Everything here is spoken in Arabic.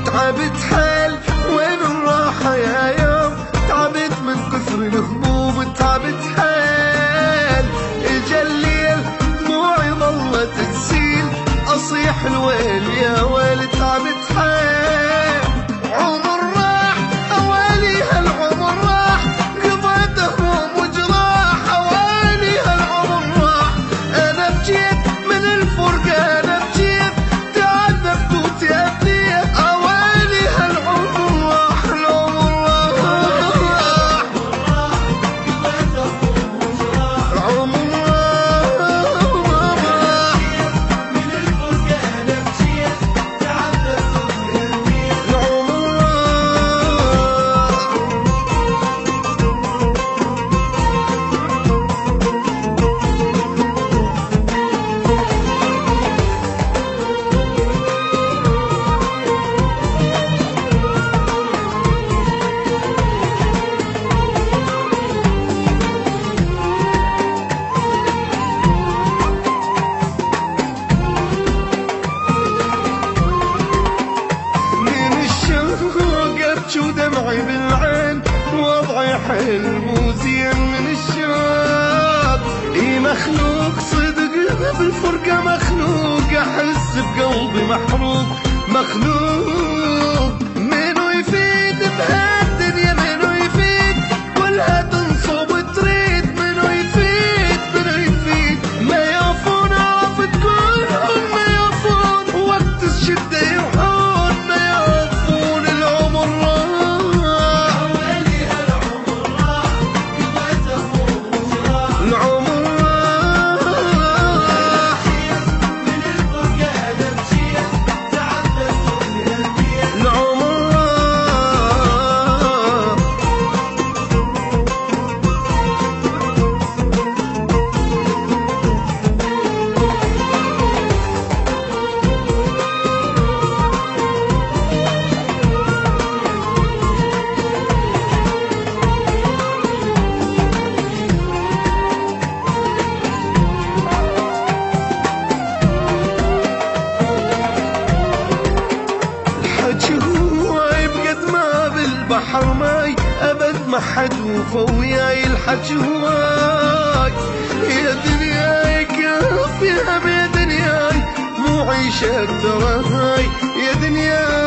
تعبت حيل وين الراحة يا يوم، تعبت من كثر الهموم، تعبت حيل اجا الليل دموعي ظلت تسيل، اصيح الويل يا ويل. تعبت حيل عمر راح اوالي هالعمر راح، قضيت هموم وجراح اوالي هالعمر راح. انا بجيت من الفرقة، انا بجيت تعذبت وتأذيت، اوالي هالعمر راح العمر راح العمر راح من الفرقة. انا بجيت تعذبت وتأذيت العمر ودمعي بالعين، وضعي حيل مو زين من الشوق. اي مخلوق صدق بالفرقة مخلوق، احس بقلبي محروق مخلوق. منو يفيد بهالدنيا، منو يفيد كلها تنصب تريد، منو يفيد منو يفيد. ما يعرفون عرفت كلهم، ما يعرفون وقت الشدة يروحون، ما يعرفون العمر بحر ماي أبد ما حد وفا وياي الحكي هواي. يا دنياي كافيها يا دنياي، مو عيشة ترى هاي يا دنياي.